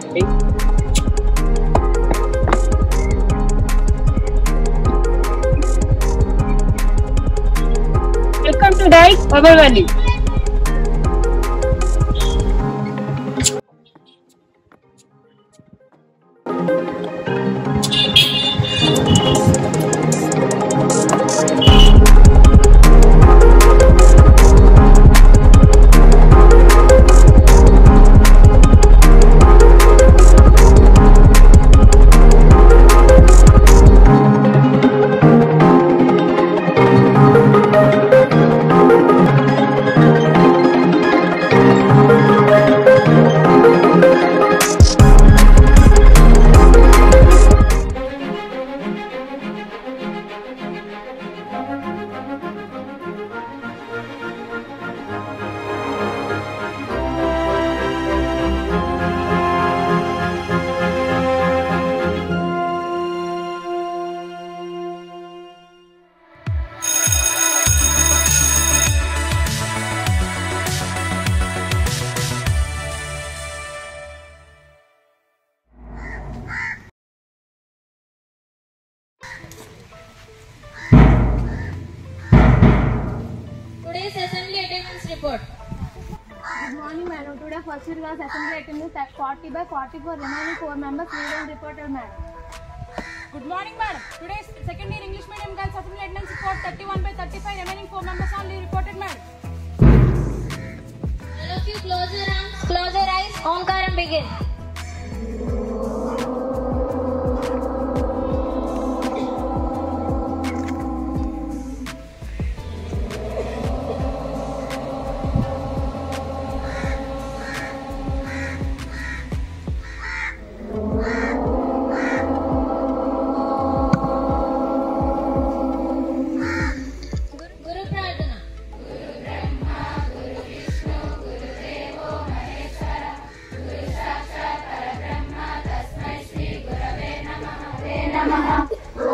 Welcome to Dike Bubble Valley. Today's assembly attendance report. Good morning, madam. Today first year class assembly attendance at 40 by 44. Remaining 4 members leave and reported, madam. Good morning, madam. Today's second year English medium girls assembly attendance report 31 by 35. Remaining 4 members only reported, madam. All of you close your arms, close your eyes. Omkaram begin.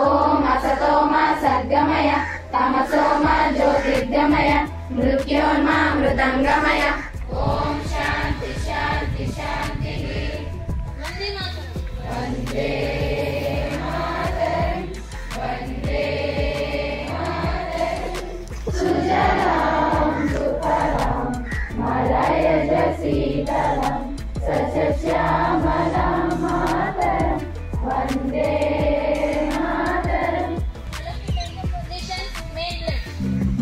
ఓం అసతోమా సద్గమయ తమసోమా జ్యోతిర్గమయ మృత్యోర్మా మృదంగమయ. ఓం శాంతి శాంతి శాంతి. వందే మాతరం. వందే మాతరం వందే మాతరం. సుజలాం సుఫలాం మలయజ శీతలం సస్యశ్యామలాం మాతరం వందే.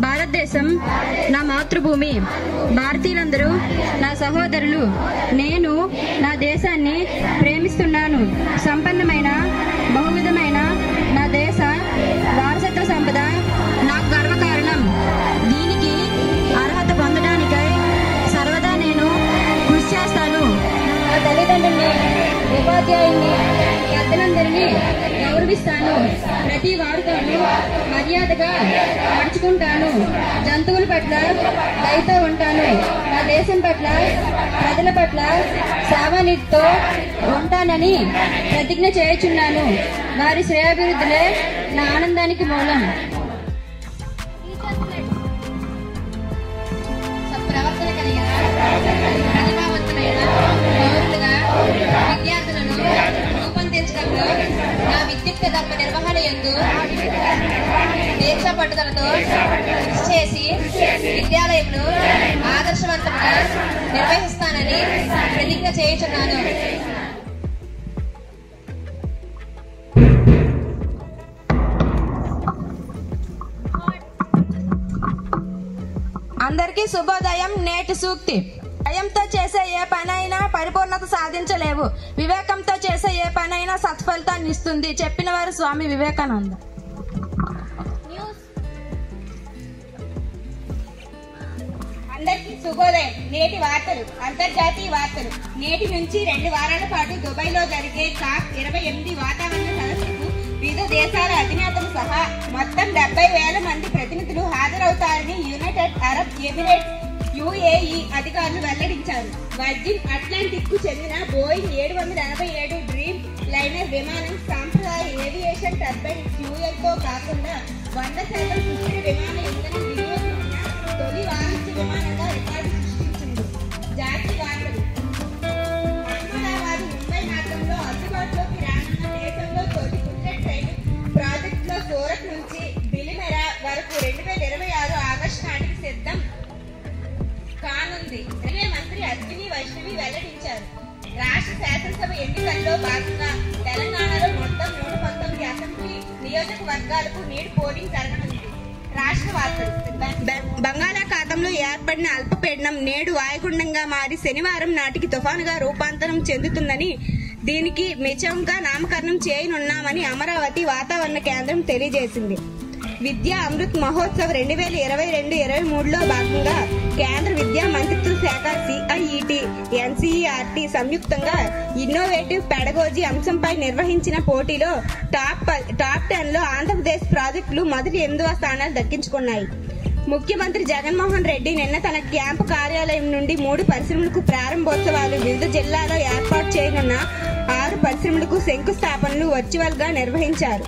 భారతదేశం నా మాతృభూమి. భారతీయులందరూ నా సహోదరులు. నేను నా దేశాన్ని ప్రేమిస్తున్నాను. సంపన్నమైన బహువిధమైన నా దేశ వారసత్వ సంపద నాకు గర్వకారణం. దీనికి అర్హత పొందడానికై సర్వదా నేను కృషి చేస్తాను. నా తల్లిదండ్రుల్ని, ఉపాధ్యాయుల్ని, పెద్దలందరినీ గౌరవిస్తాను. ప్రతి వారితోనూ మర్యాదగా నడుచుకుంటాను. జంతువుల పట్ల దయతో ఉంటాను. నా దేశం పట్ల, ప్రజల పట్ల సేవానిధితో ఉంటానని ప్రతిజ్ఞ చేయుచున్నాను. వారి శ్రేయాభివృద్ధులే నా ఆనందానికి మూలం. సత్ప్రవర్తన కలిగిన ప్రతిభావంతులైన పౌరులుగా విద్యార్థులను రూపొందించడంలో నా విద్యుత్ ధర్మ నిర్వహణ యందు దీక్ష పట్టుదలతో కృషి చేసి విద్యాలయంను ఆదర్శవంతంగా నిర్వహిస్తానని ప్రతిజ్ఞ చేయుచున్నాను. అందరికీ శుభోదయం. నేటి సూక్తి: భయంతో చేసే ఏ పనైనా పరిపూర్ణత సాధించలేవు, వివేకంతో చేసే ఏ పనైనా సత్ఫలితాన్ని ఇస్తుంది. చెప్పిన వారు స్వామి వివేకానంద. అందరికీ శుభోదయం. నేటి వార్తలు, అంతర్జాతీయ వార్తలు. నేటి నుంచి 2 వారాల పాటు దుబాయ్లో జరిగే COP 28 వాతావరణ సదస్సుకు వివిధ దేశాల అధినేతలు సహా మొత్తం 70,000 మంది ప్రతినిధులు హాజరవుతారని యునైటెడ్ అరబ్ ఎమిరేట్స్ UAE అధికారులు వెల్లడించారు. వర్జిన్ అట్లాంటిక్ కు చెందిన బోయింగ్ 787 డ్రీమ్ లైనర్ విమానం సాంప్రదాయ ఏవియేషన్ టర్బైన్ ఫ్యూయల్తో కాకుండా 100% సుస్థిర విమాన ఇంధనం వినియోగించిన తొలి వాణిజ్య విమానంగా రికార్డు సృష్టించింది. జాతీయ వార్తలు. అహ్మదాబాద్, ముంబై రాష్ట్ర శాసనసభ ఎన్నికల్లో భాగంగా తెలంగాణలో మొత్తం 119 అసెంబ్లీ నియోజకవర్గాలకు నేడు పోలింగ్ జరగనుంది. రాష్ట్ర వార్తలు. బంగాళాఖాతంలో ఏర్పడిన అల్పపీడనం నేడు వాయుగుండంగా మారి శనివారం నాటికి తుఫానుగా రూపాంతరం చెందుతుందని, దీనికి మిచంగా నామకరణం చేయనున్నామని అమరావతి వాతావరణ కేంద్రం తెలియజేసింది. విద్యా అమృత్ మహోత్సవ్ 2022-23లో భాగంగా కేంద్ర విద్యా మంత్రిత్వ శాఖ, CIET, NCERT సంయుక్తంగా ఇన్నోవేటివ్ పెడగోజీ అంశంపై నిర్వహించిన పోటీలో టాప్ 10లో ఆంధ్రప్రదేశ్ ప్రాజెక్టులు మొదటి 8వ స్థానాలు దక్కించుకున్నాయి. ముఖ్యమంత్రి జగన్మోహన్ రెడ్డి నిన్న తన క్యాంపు కార్యాలయం నుండి 3 పరిశ్రమలకు ప్రారంభోత్సవాలు, వివిధ జిల్లాలో ఏర్పాటు చేయనున్న 6 పరిశ్రమలకు శంకుస్థాపనలు వర్చువల్ గా నిర్వహించారు.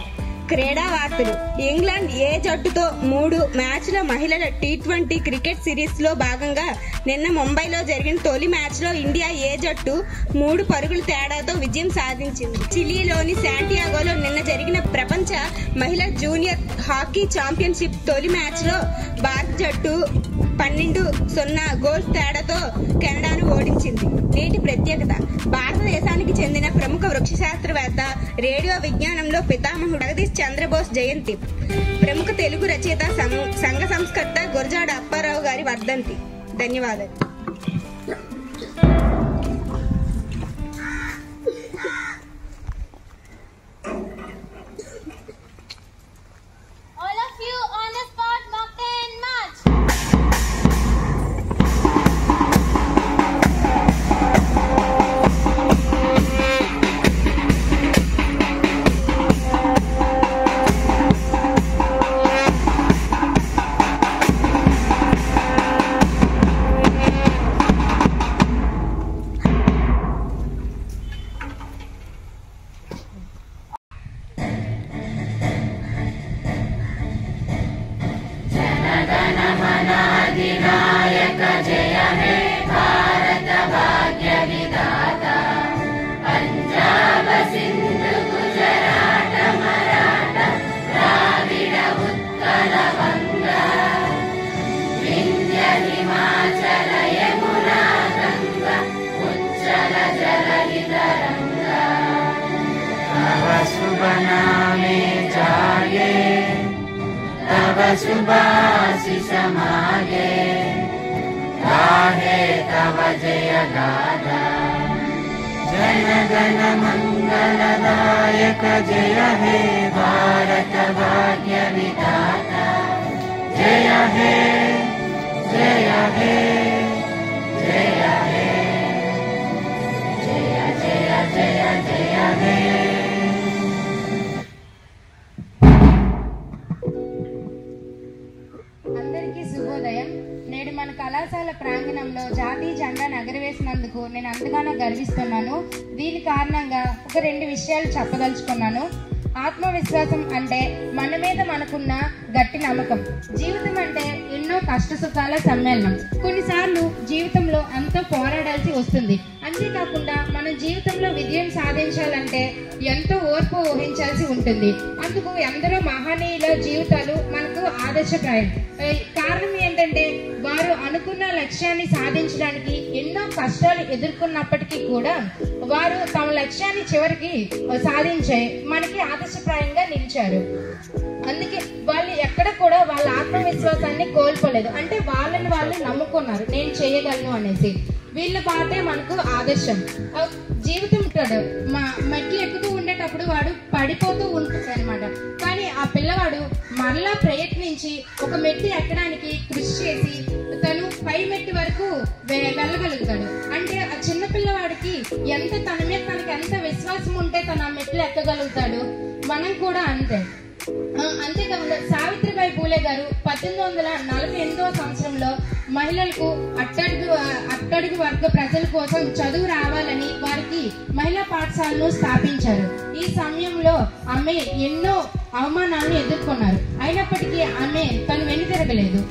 క్రీడా వార్తలు. ఇంగ్లాండ్ ఏ జట్టుతో 3 మ్యాచ్ల మహిళల T20 క్రికెట్ సిరీస్ లో భాగంగా నిన్న ముంబైలో జరిగిన తొలి మ్యాచ్ లో ఇండియా ఏ జట్టు 3 పరుగుల తేడాతో విజయం సాధించింది. చిలీలోని శాంటియాగోలో నిన్న జరిగిన ప్రపంచ మహిళా జూనియర్ హాకీ ఛాంపియన్షిప్ తొలి మ్యాచ్ లో భారత జట్టు 12-0 గోల్స్ తేడాతో కెనడాను ఓడించింది. నేటి ప్రత్యేకత. భారతదేశానికి చెందిన ప్రముఖ వృక్ష శాస్త్రవేత్త, రేడియో విజ్ఞానంలో పితామహుడు జగదీష్ చంద్రబోస్ జయంతి. ప్రముఖ తెలుగు రచయిత, సంఘ సంస్కర్త గురజాడ అప్పారావు గారి వర్ధంతి. ధన్యవాదాలు. All of you on the spot, mountain march. सुबासिस मागे गाहे तव जय गाथा जन गण मंगलदायक जय हे भारत भाग्य विधाता जय हे जय हे जय हे जय जय जय जय हे. అందరికీ శుభోదయం. నేడు మన కళాశాల ప్రాంగణంలో జాతీయ జెండాను ఎగరవేసినందుకు నేను ఎంతగానో గర్విస్తున్నాను. దీని కారణంగా ఒక 2 విషయాలు చెప్పదలుచుకున్నాను. ఆత్మవిశ్వాసం అంటే మన మీద మనకున్న గట్టి నమ్మకం. జీవితం అంటే ఎన్నో కష్ట సుఖాల సమ్మేళనం. కొన్నిసార్లు జీవితంలో ఎంతో పోరాడాల్సి వస్తుంది. అంతేకాకుండా మనం జీవితంలో విజయం సాధించాలంటే ఎంతో ఓర్పు ఊహించాల్సి ఉంటుంది. అందుకు ఎందరో మహనీయుల జీవితాలు మనకు ఆదర్శప్రాయం. కారణం ఏంటంటే వారు అనుకున్న లక్ష్యాన్ని సాధించడానికి ఎన్నో కష్టాలు ఎదుర్కొన్నప్పటికీ కూడా వారు తమ లక్ష్యాన్ని చివరికి సాధించే మనకి ఆదర్శప్రాయంగా నిలిచారు. అందుకే వాళ్ళు ఎక్కడ కూడా వాళ్ళ ఆత్మవిశ్వాసాన్ని కోల్పోలేదు. అంటే వాళ్ళని వాళ్ళు నమ్ముకున్నారు, నేను చేయగలను అనేసి. వీళ్ళ బాటే మనకు ఆదర్శం. జీవితం ఉంటాడు, మెట్లు ఎక్కుతూ ఉండేటప్పుడు వాడు పడిపోతూ ఉంటాడు అనమాట. కానీ ఆ పిల్లవాడు మరలా ప్రయత్నించి ఒక మెట్టు ఎక్కడానికి కృషి చేసి తను పై మెట్టు వరకు వెళ్ళగలుగుతాడు. అంటే ఆ చిన్న పిల్లవాడికి ఎంత తన మీద తనకి ఎంత విశ్వాసం ఉంటే తను ఆ మెట్లు ఎక్కగలుగుతాడు. మనం కూడా అంతే. అంతేకాకుండా సావిత్రిబాయి పూలే గారు 1848వ సంవత్సరంలో మహిళలకు అట్టడుగు వర్గ ప్రజల కోసం చదువు రావాలని వారికి మహిళా పాఠశాలను స్థాపించారు. ఈ సమయంలో ఆమె ఎన్నో అవమానాలను ఎదుర్కొన్నారు. అయినప్పటికీ ఆమె తను వెనుతిరగలేదు.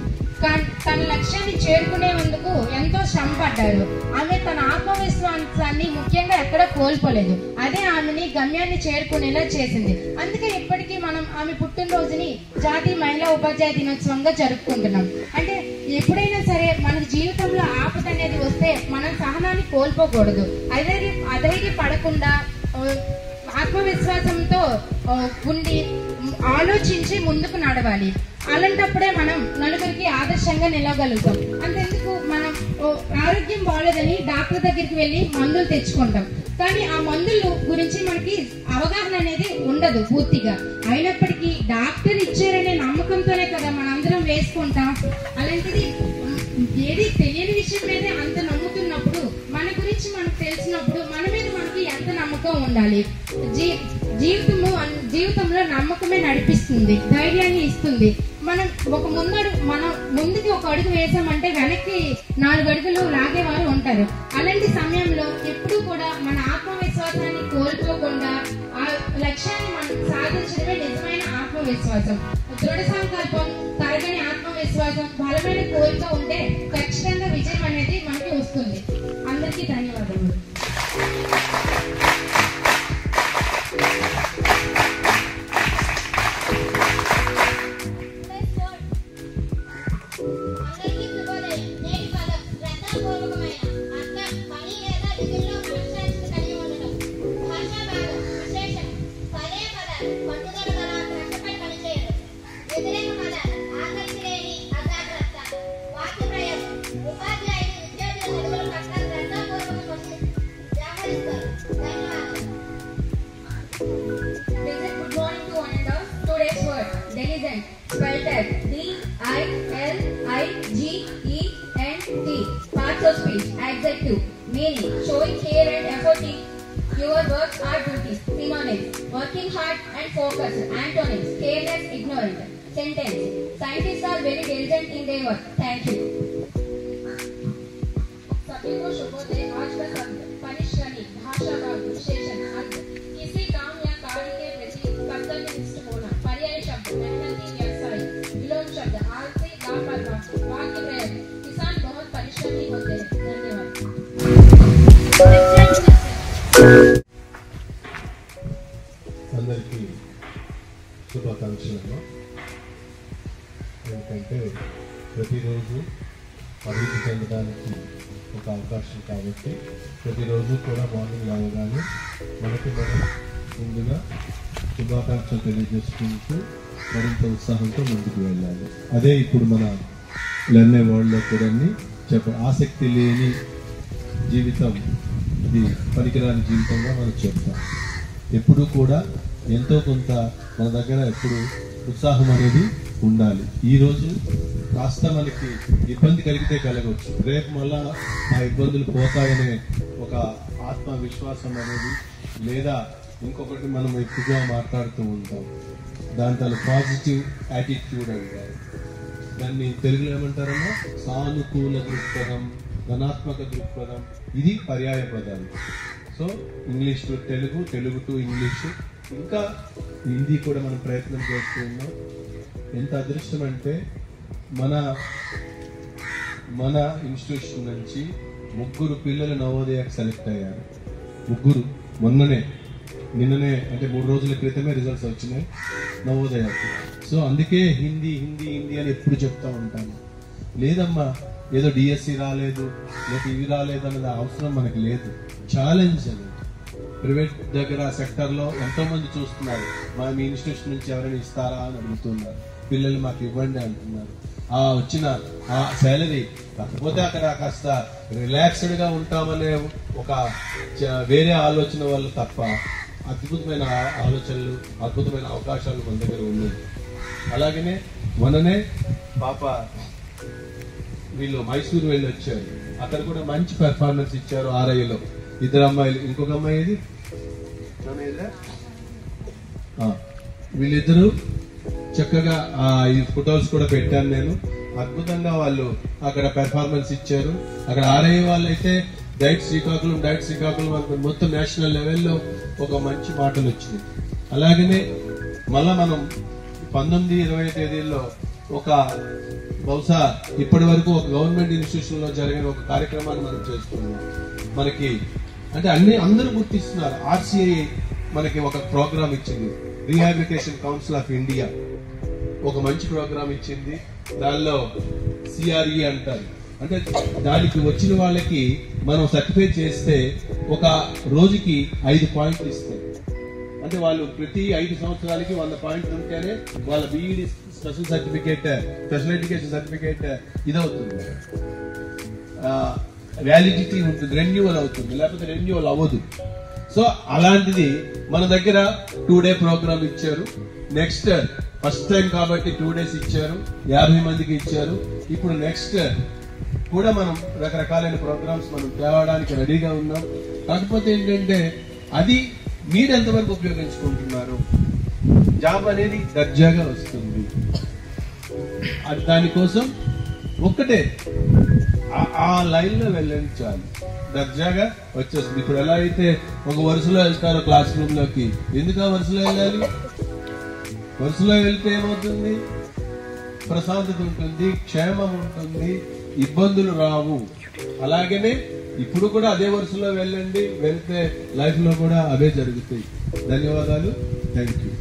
తన లక్ష్యాన్ని చేరుకునేందుకు ఎంతో శ్రమ పడ్డారు. ఆమె తన ఆత్మవిశ్వాసాన్ని ముఖ్యంగా ఎక్కడ కోల్పోలేదు. అదే ఆమెని గమ్యాన్ని చేరుకునేలా చేసింది. అందుకే ఇప్పటికీ మనం ఆమె పుట్టినరోజుని జాతీయ మహిళా ఉపాధ్యాయ దినోత్సవంగా జరుపుకుంటున్నాం. అంటే ఎప్పుడైనా సరే మన జీవితంలో ఆపద అనేది వస్తే వస్తే మనం సహనాన్ని కోల్పోకూడదు. అధైర్యపడకుండా ఆత్మవిశ్వాసంతో ఉండి ఆలోచించి ముందుకు నడవాలి. అలాంటప్పుడే మనం నలుగురికి ఆదర్శంగా నిలవగలుగుతాం. అంతెందుకు మనం ఆరోగ్యం బాగోలేదని డాక్టర్ దగ్గరికి వెళ్ళి మందులు తెచ్చుకుంటాం, కానీ ఆ మందుల గురించి మనకి అవగాహన అనేది ఉండదు పూర్తిగా. అయినప్పటికీ డాక్టర్ ఇచ్చారనే నమ్మకంతోనే కదా మనందరం వేసుకుంటాం. అలాంటిది ఏది తెలియని విషయం మీదే అంత నమ్ముతున్నప్పుడు, మన గురించి మనకు తెలిసినప్పుడు మన మీద మనకి ఎంత నమ్మకం ఉండాలి. జీవితంలో నమ్మకమే నడిపిస్తుంది, ధైర్యాన్ని ఇస్తుంది. మనం ముందుకి ఒక అడుగు వేసామంటే వెనక్కి 4 అడుగులు లాగేవారు ఉంటారు. అలాంటి సమయంలో ఎప్పుడూ కూడా మన ఆత్మవిశ్వాసాన్ని కోల్పోకుండా ఆ లక్ష్యాన్ని మనం సాధించడమే నిజమైన ఆత్మవిశ్వాసం. దృఢ సంకల్పం, తరగని ఆత్మవిశ్వాసం, బలమైన కోరిక ఉంటే ఖచ్చితంగా విజయం అనేది మనకి వస్తుంది. అందరికీ ధన్యవాదములు. అందరికీ శుభోదయం. నేటి పదం శ్రద్ధాపూర్వకమైన అర్థం, పని లేదా విధుల్లో మనశ్శాంతి కలిగి ఉండడం. భాషా భాగం విశేషం, పదే పదాలు, పట్టుదల గల కష్టపడి పనిచేయడం. వ్యతిరేక పదాలు, ఆసక్తి లేని అజాగ్రత్త. వాక్య ప్రయోగం, ఉపాధ్యాయులు విద్యార్థుల చదువుల పట్ల శ్రద్ధాపూర్వకంగా వ్యవహరిస్తారు. ధన్యవాదాలు. Good morning to one and all. Today's word, diligent, spelled as D-I-L-I-G-E-N-T. Parts of speech, adjective, meaning, showing care and effort in your works or duties. Synonyms, working hard and focused. Antonyms, careless, ignorant. Sentence, scientists are very diligent in their work. Thank you. सभी को शुभोदय. आज का शब्द परिश्रमी. भाषा भाग विशेषण. अर्थ, किसी काम या कार्य के प्रति कर्तव्यनिष्ठ होना. पर्याय शब्द, मेहनती, व्यवसायी. विलोम शब्द, आलसी, लापरवाह. वाक्य प्रयोग, किसान बहुत परिश्रमी होते हैं. धन्यवाद. అందరికీ శుభాకాంక్షలు. ఎందుకంటే ప్రతిరోజు అభివృద్ధి చెందడానికి ఒక అవకాశం కాబట్టి ప్రతిరోజు కూడా మార్నింగ్ లేవగానే మనకి మనం ముందుగా శుభాకాంక్షలు తెలియజేసుకుంటూ మరింత ఉత్సాహంతో ముందుకు వెళ్ళాలి. అదే ఇప్పుడు మన లెర్నే వరల్డ్లో కూడా ఆసక్తి లేని జీవితం ఇది పనికిరాని జీవితంగా మనం చెప్తాం. ఎప్పుడూ కూడా ఎంతో కొంత మన దగ్గర ఎప్పుడు ఉత్సాహం అనేది ఉండాలి. ఈరోజు కాస్త మనకి ఇబ్బంది కలిగితే కలగవచ్చు, రేపు మళ్ళా ఆ ఇబ్బందులు పోతాయనే ఒక ఆత్మవిశ్వాసం అనేది, లేదా ఇంకొకటి మనం ఎక్కువగా మాట్లాడుతూ ఉంటాం, దాంట్లో పాజిటివ్ యాటిట్యూడ్ అంటారు. దాన్ని తెలుగులో ఏమంటారన్నా సానుకూల దృక్పథం, ధనాత్మక దృక్పథం. ఇది పర్యాయ పదాలు. So English to Telugu, Telugu to English, ఇంకా హిందీ కూడా మనం ప్రయత్నం చేస్తూ ఉన్నాం. ఎంత అదృష్టం అంటే మన ఇన్స్టిట్యూషన్ నుంచి 3 పిల్లలు నవోదయకు సెలెక్ట్ అయ్యారు. 3 నిన్ననే అంటే 3 రోజుల క్రితమే రిజల్ట్స్ వచ్చినాయి నవోదయకు. సో అందుకే హిందీ హిందీ హిందీ అని ఎప్పుడు చెప్తా ఉంటాను. లేదమ్మా, ఏదో డిఎస్సి రాలేదు లేక ఇవి రాలేదు అన్నది అవసరం మనకి లేదు. ఛాలెంజ్ అనేది ప్రైవేట్ దగ్గర సెక్టర్లో ఎంతో మంది చూస్తున్నారు. మీ ఇన్స్టిట్యూషన్ నుంచి ఎవరైనా ఇస్తారా అని అడుగుతున్నారు. పిల్లలు మాకు ఇవ్వండి అంటున్నారు. వచ్చిన ఆ శాలరీ కాకపోతే అక్కడ కాస్త రిలాక్స్డ్ గా ఉంటామనే ఒక వేరే ఆలోచన వల్ల తప్ప అద్భుతమైన ఆలోచనలు, అద్భుతమైన అవకాశాలు మన దగ్గర ఉన్నాయి. అలాగనే మొన్ననే పాప వీళ్ళు మైసూరు వెళ్ళి వచ్చారు. అక్కడ కూడా మంచి పెర్ఫార్మెన్స్ ఇచ్చారు. ఆర్ఐలో 2 అమ్మాయిలు, ఇంకొక అమ్మాయి ఇది వీళ్ళిద్దరూ చక్కగా ఈ ఫొటోస్ కూడా పెట్టాను నేను. అద్భుతంగా వాళ్ళు అక్కడ పెర్ఫార్మెన్స్ ఇచ్చారు. అక్కడ ఆర్ఐ వాళ్ళు అయితే డైట్ శ్రీకాకుళం మొత్తం నేషనల్ లెవెల్లో ఒక మంచి మాటలు వచ్చినాయి. అలాగనే మళ్ళా మనం 19-20 తేదీల్లో ఒక బహుశా ఇప్పటి వరకు ఒక గవర్నమెంట్ ఇన్స్టిట్యూషన్ లో జరిగిన ఒక కార్యక్రమాన్ని మనం చేస్తున్నాం. మనకి అంటే అందరూ గుర్తిస్తున్నారు. RCI మనకి ఒక ప్రోగ్రామ్ ఇచ్చింది, రీహాబిలిటేషన్ కౌన్సిల్ ఆఫ్ ఇండియా ఒక మంచి ప్రోగ్రామ్ ఇచ్చింది. దానిలో CRE అంటారు, అంటే దానికి వచ్చిన వాళ్ళకి మనం సర్టిఫై చేస్తే ఒక రోజుకి 5 పాయింట్లు ఇస్తాం. అంటే వాళ్ళు ప్రతి 5 సంవత్సరాలకి 100 పాయింట్లు ఉంటేనే వాళ్ళ BEd special certificate, special education certificate ఇదవుతుంది, వ్యాలిడిటీ ఉంటుంది, రెన్యువల్ అవుతుంది, లేకపోతే రెన్యువల్ అవ్వదు. సో అలాంటిది మన దగ్గర 2 డే ప్రోగ్రామ్ ఇచ్చారు. నెక్స్ట్ ఫస్ట్ టైం కాబట్టి 2 days ఇచ్చారు, 50 మందికి ఇచ్చారు. ఇప్పుడు నెక్స్ట్ కూడా మనం రకరకాలైన ప్రోగ్రామ్స్ మనం తేవడానికి రెడీగా ఉన్నాం. కాకపోతే ఏంటంటే అది మీరు ఎంతవరకు ఉపయోగించుకుంటున్నారు, జాబ్ అనేది దర్జాగా వస్తుంది. అది దానికోసం ఒక్కటే ఆ లైన్ లో వెళ్ళండి చాలు, దర్జాగా వచ్చేస్తుంది. ఇప్పుడు ఎలా అయితే ఒక వరుసలో వెళ్తారో క్లాస్ రూమ్ లోకి, ఎందుకు ఆ వరుసలో వెళ్ళాలి? వరుసలో వెళ్తే ఏమవుతుంది? ప్రశాంతత ఉంటుంది, క్షేమం ఉంటుంది, ఇబ్బందులు రావు. అలాగనే ఇప్పుడు కూడా అదే వరుసలో వెళ్ళండి, వెళ్తే లైఫ్ లో కూడా అవే జరుగుతాయి. ధన్యవాదాలు. Thank you.